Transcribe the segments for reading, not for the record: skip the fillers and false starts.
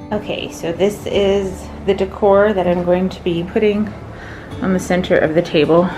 Okay, so this is the decor that I'm going to be putting on the center of the table.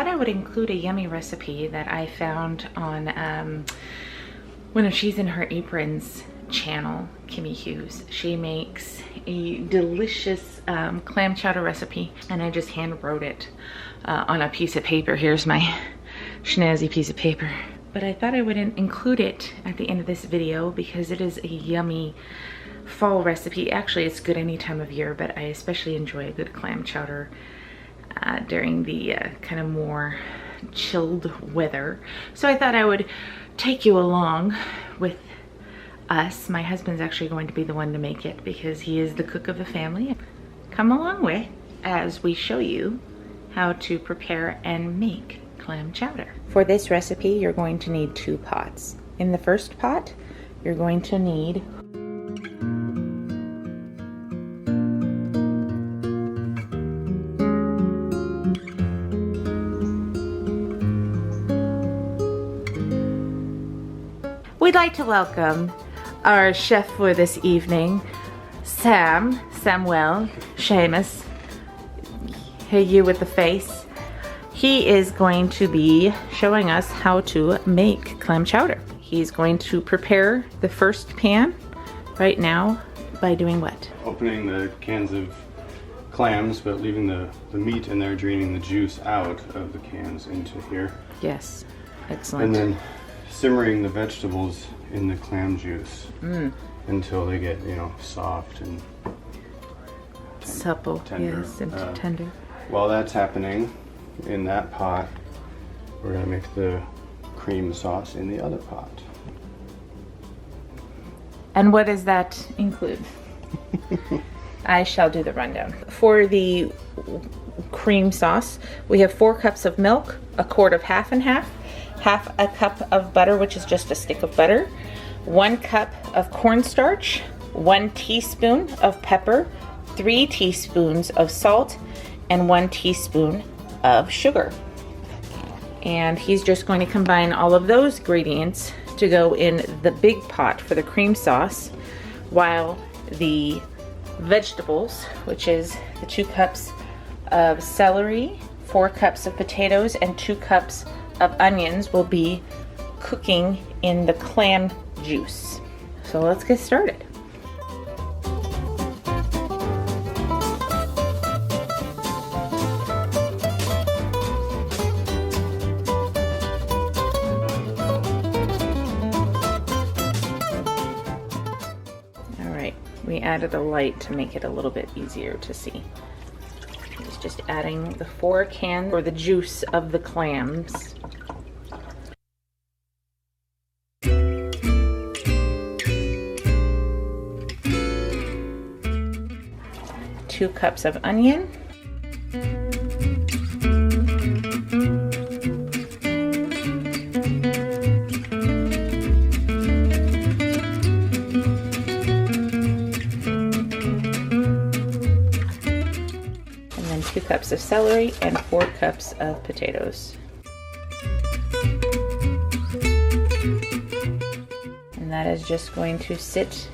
thought I would include a yummy recipe that I found on one of She's in Her Aprons channel, Kimmy Hughes. She makes a delicious clam chowder recipe, and I just hand wrote it on a piece of paper. Here's my snazzy piece of paper. But I thought I would include it at the end of this video because it is a yummy fall recipe. Actually, it's good any time of year, but I especially enjoy a good clam chowder during the kind of more chilled weather. So I thought I would take you along with us. My husband's actually going to be the one to make it because he is the cook of the family. Come along with as we show you how to prepare and make clam chowder. For this recipe, you're going to need 2 pots. In the first pot, you're going to need we'd like to welcome our chef for this evening, Samuel, Seamus. Hey, you with the face. He is going to be showing us how to make clam chowder. He's going to prepare the first pan right now by doing what? Opening the cans of clams, but leaving the meat in there, draining the juice out of the cans into here. Yes, excellent. And then simmering the vegetables in the clam juice until they get, you know, soft and supple, tender. yes, and tender. While that's happening in that pot, we're gonna make the cream sauce in the other pot. And what does that include? I shall do the rundown. For the cream sauce, we have 4 cups of milk, a quart of half and half a cup of butter, which is just a stick of butter, 1 cup of cornstarch, 1 teaspoon of pepper, 3 teaspoons of salt, and 1 teaspoon of sugar. And he's just going to combine all of those ingredients to go in the big pot for the cream sauce, while the vegetables, which is the 2 cups of celery, 4 cups of potatoes, and 2 cups of onions, will be cooking in the clam juice. So let's get started. We added a light to make it a little bit easier to see. It's just adding the 4 cans or the juice of the clams. Two cups of onion. And 2 cups of celery and 4 cups of potatoes. And that is just going to sit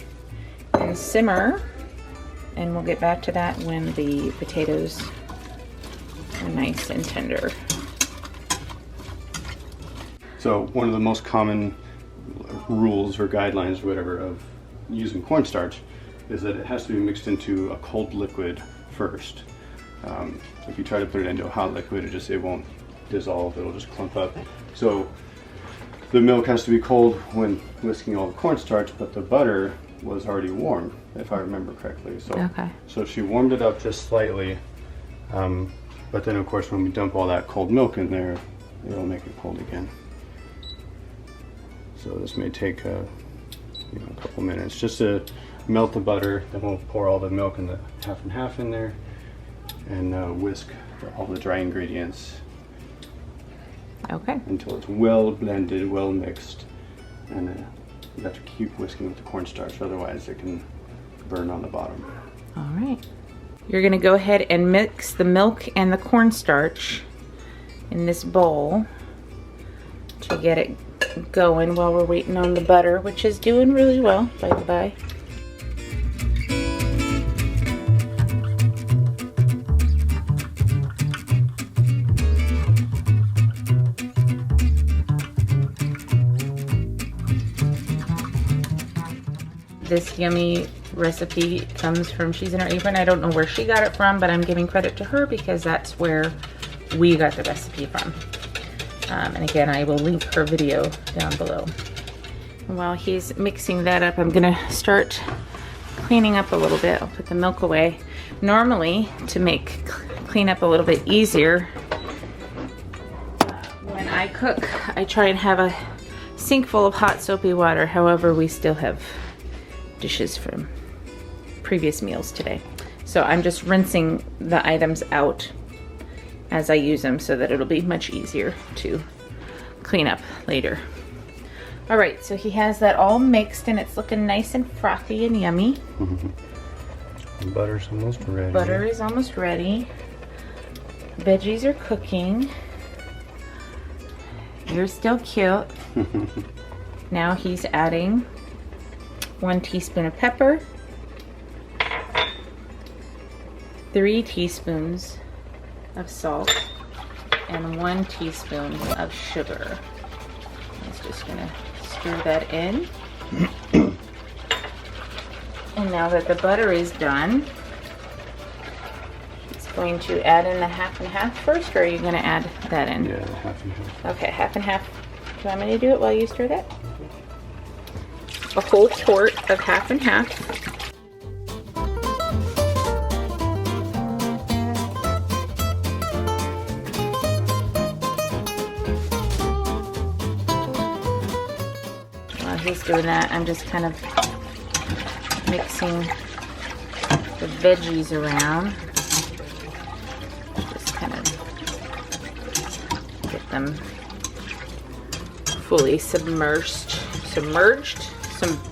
and simmer, and we'll get back to that when the potatoes are nice and tender. So one of the most common rules or guidelines or whatever of using cornstarch is that it has to be mixed into a cold liquid first. If you try to put it into a hot liquid, it won't dissolve, it'll just clump up. So the milk has to be cold when whisking all the cornstarch, but the butter was already warm, if I remember correctly. So she warmed it up just slightly, but then of course when we dump all that cold milk in there, it'll make it cold again. So this may take a couple minutes just to melt the butter. Then we'll pour all the milk in the half and half in there and whisk all the dry ingredients until it's well blended, well mixed. And you have to keep whisking with the cornstarch, otherwise it can burn on the bottom. All right. You're gonna go ahead and mix the milk and the cornstarch in this bowl to get it going while we're waiting on the butter, which is doing really well, by the by. this yummy recipe comes from She's in Her Apron. I don't know where she got it from, but I'm giving credit to her because that's where we got the recipe from. And again, I will link her video down below. While he's mixing that up, I'm gonna start cleaning up a little bit. I'll put the milk away. Normally, to make clean up a little bit easier, when I cook, I try and have a sink full of hot soapy water. However, we still have dishes from previous meals today. So I'm just rinsing the items out as I use them so that it'll be much easier to clean up later. All right, so he has that all mixed and it's looking nice and frothy and yummy. Butter's almost ready. Butter is almost ready. Veggies are cooking. You're still cute. Now he's adding 1 teaspoon of pepper, 3 teaspoons of salt, and 1 teaspoon of sugar. He's just gonna stir that in. And now that the butter is done, he's going to add in the half and half first, or are you gonna add that in? Yeah, half and half. Okay, half and half. Do you want me to do it while you stir that? A whole quart of half and half. While he's doing that, I'm just kind of mixing the veggies around. Just kind of get them fully submerged.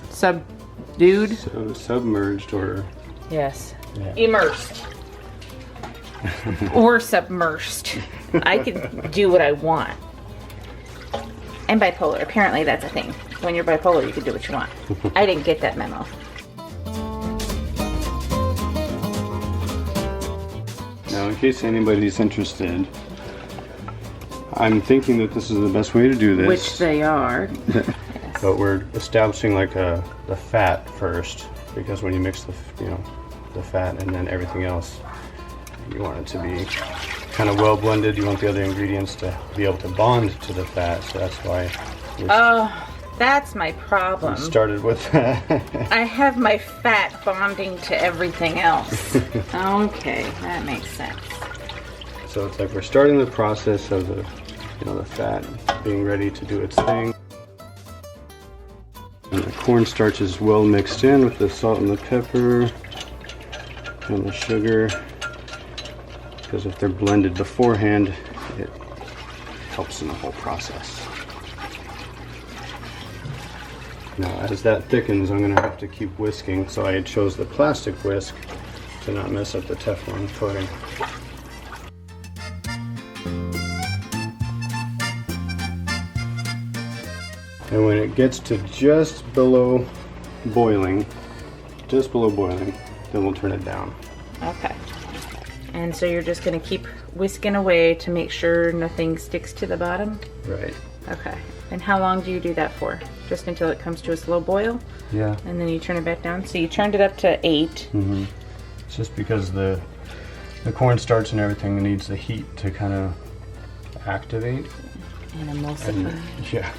Subdued. So submerged or... Yes. Yeah. Immersed. Or submersed. I can do what I want. And bipolar. Apparently that's a thing. When you're bipolar, you can do what you want. I didn't get that memo. Now, in case anybody's interested, I'm thinking that this is the best way to do this. Which they are. But we're establishing like the fat first, because when you mix the fat and then everything else, you want it to be kind of well blended. You want the other ingredients to be able to bond to the fat, so that's why. That's my problem. We started with that. I have my fat bonding to everything else. Okay, that makes sense. So it's like we're starting the process of the fat being ready to do its thing. And the cornstarch is well mixed in with the salt and the pepper and the sugar, because if they're blended beforehand, it helps in the whole process. Now, as that thickens, I'm going to have to keep whisking, so I chose the plastic whisk to not mess up the Teflon coating. And when it gets to just below boiling, then we'll turn it down. Okay. And so you're just going to keep whisking away to make sure nothing sticks to the bottom? Right. Okay. And how long do you do that for? Just until it comes to a slow boil? Yeah. And then you turn it back down? So you turned it up to 8. Mm-hmm. It's just because the cornstarch and everything needs the heat to kind of activate. And emulsify. Yeah.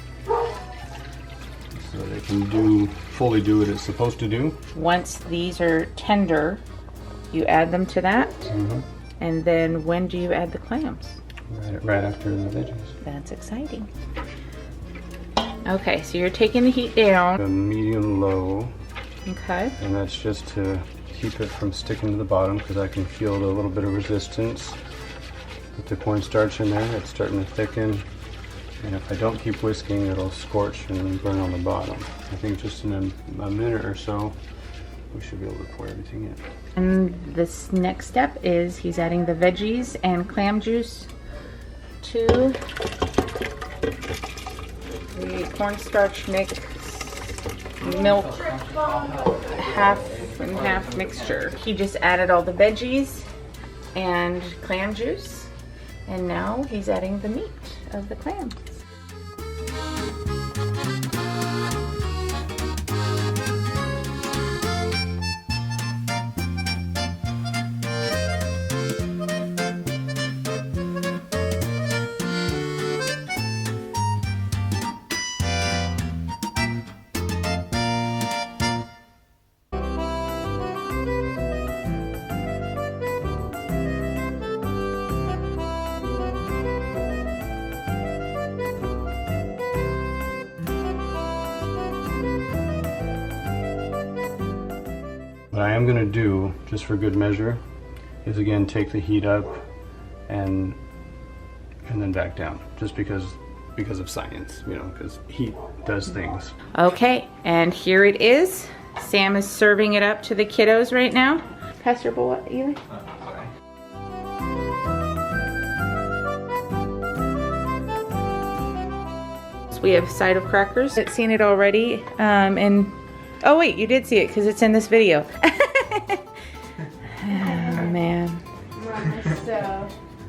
So they can fully do what it's supposed to do. Once these are tender, you add them to that. Mm-hmm. And then when do you add the clams? Right after the veggies. That's exciting. Okay, so you're taking the heat down. A medium-low. Okay. And that's just to keep it from sticking to the bottom, because I can feel a little bit of resistance with the cornstarch in there. It's starting to thicken. And if I don't keep whisking, it'll scorch and burn on the bottom. I think just in a minute or so, we should be able to pour everything in. And this next step is he's adding the veggies and clam juice to the cornstarch mix, milk, half and half mixture. He just added all the veggies and clam juice, and now he's adding the meat of the clams. What I am going to do, just for good measure, is again take the heat up and then back down, just because of science, you know, because heat does things. Okay, and here it is. Sam is serving it up to the kiddos right now. Pass your bowl, Eli. So we have a side of crackers. I've seen it already, and oh wait, you did see it because it's in this video. Oh man.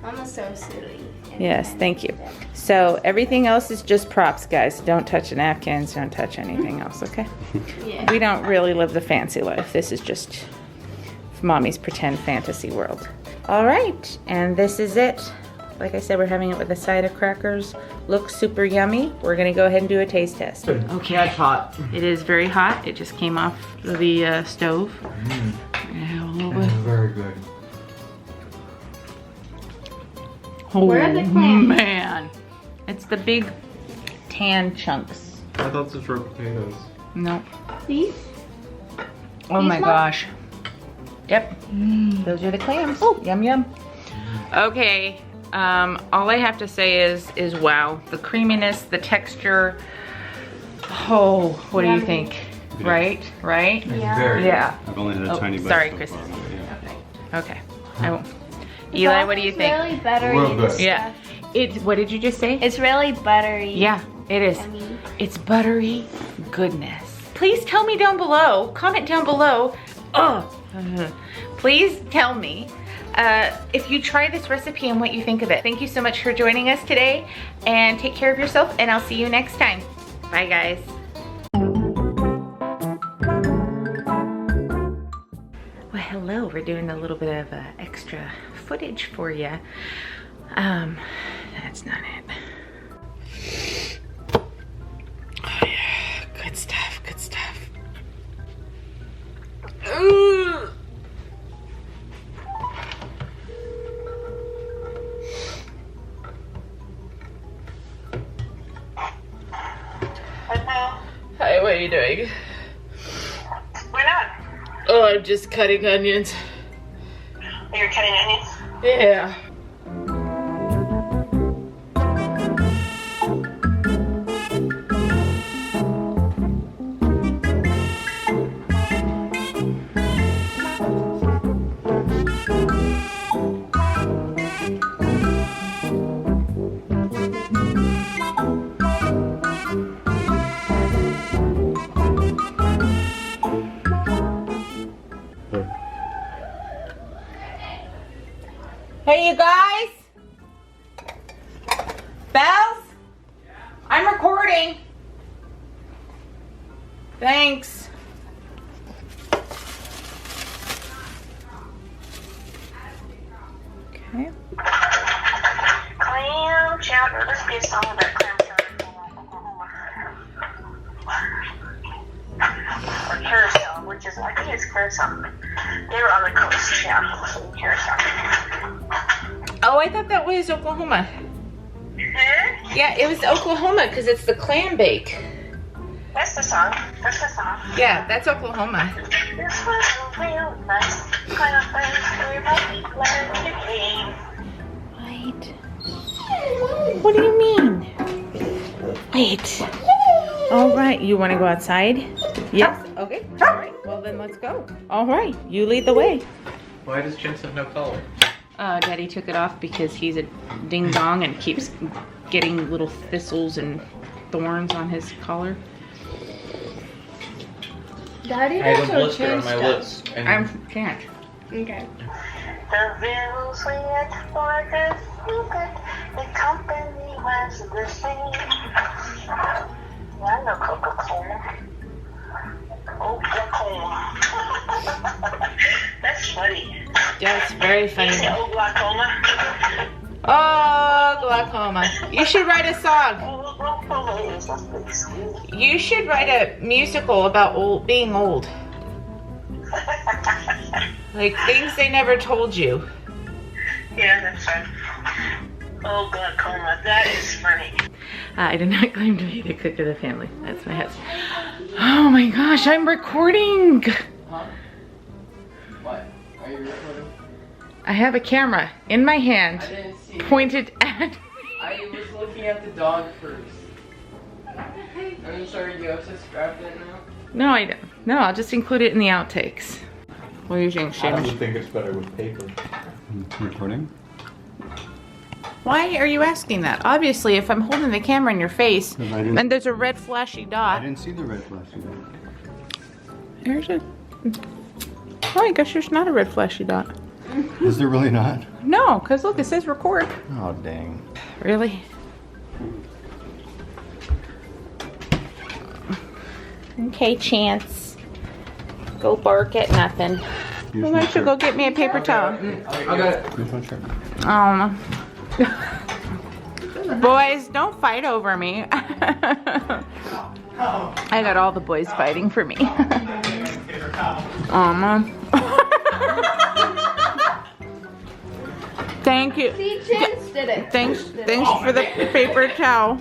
Mama's so silly. Yes, thank you. So everything else is just props, guys. Don't touch the napkins, don't touch anything else, okay? Yeah. We don't really live the fancy life. This is just Mommy's pretend fantasy world. All right, and this is it. Like I said, we're having it with a side of crackers. Looks super yummy. We're gonna go ahead and do a taste test. Okay, that's hot. It is very hot. It just came off the stove. Yeah, a little bit. Very good. Oh Where are the clams? man, it's the big tan chunks. I thought those were potatoes. Nope. These? Oh my These gosh. Yep. Those are the clams. Oh, yum yum. Okay. All I have to say is wow. The creaminess, the texture. Oh, what do you Yummy. think? Yeah. Right? Right? Yeah. Very Yeah. I've only had a Oh, tiny bite. sorry, so Chris. far, but yeah. Okay. I won't. Eli, what do you think? It's really buttery. Real and good. stuff. Yeah. What did you just say? It's really buttery. Yeah, it is. Yummy. It's buttery goodness. Please tell me down below, comment down below. Please tell me if you try this recipe and what you think of it. Thank you so much for joining us today, and take care of yourself, and I'll see you next time. Bye guys. Well, hello, we're doing a little bit of extra footage for you. That's not it. Oh yeah, good stuff, good stuff. Ooh. Hi, what are you doing? Why not? Oh, I'm just cutting onions. You're cutting onions? Yeah. Hey, you guys? Bells? I'm recording. Thanks. Okay. Clam chowder. Let's be a song about clam chowder from Oklahoma. Or carousel, which is, I think it's carousel. They were on the coast, yeah. So carousel. Oh, I thought that was Oklahoma. Hmm? Yeah, it was Oklahoma because it's the clam bake. That's the song. That's the song. Yeah, that's Oklahoma. This was a real nice kind of thing. Everybody glad you came. Wait. What do you mean? Wait. All right, you want to go outside? Yes. Okay. All right. Well, then let's go. All right, you lead the way. Why does Chimps have no collar? Daddy took it off because he's a ding dong and keeps getting little thistles and thorns on his collar. Daddy I have a also blister on changed my stuff. lips. And I can't. Okay. The real sweet workers secret. The company was the same. Yeah, I know Coca-Cola. Oklahoma. That's funny. That's very You funny. say Oklahoma? Oh, glaucoma. You should write a song. Oklahoma is that's pretty sweet. You should write a musical about being old. Like things they never told you. Yeah, that's fun. Oklahoma, that is funny. I did not claim to be the cook of the family. That's my husband. Oh my gosh, I'm recording. Are you recording? I have a camera in my I hand, didn't see. pointed at. I was looking at the dog first. I'm sorry, you have to scrap that now? No, I don't. No, I'll just include it in the outtakes. What do you think, I Seamus? would think it's better with paper. Recording? Why are you asking that? Obviously, if I'm holding the camera in your face, I didn't- and there's a red flashy I dot. didn't see the red flashing light. There's a. Oh, I guess there's not a red flashy dot. Is there really not? No, because look, it says record. Oh, dang. Really? Okay, Chance. Go bark at nothing. Why don't you go get me a paper towel? I got it. Here's my shirt. Boys, don't fight over me. I got all the boys fighting for me. Thank you. See, Chance did it. Thanks for the paper towel.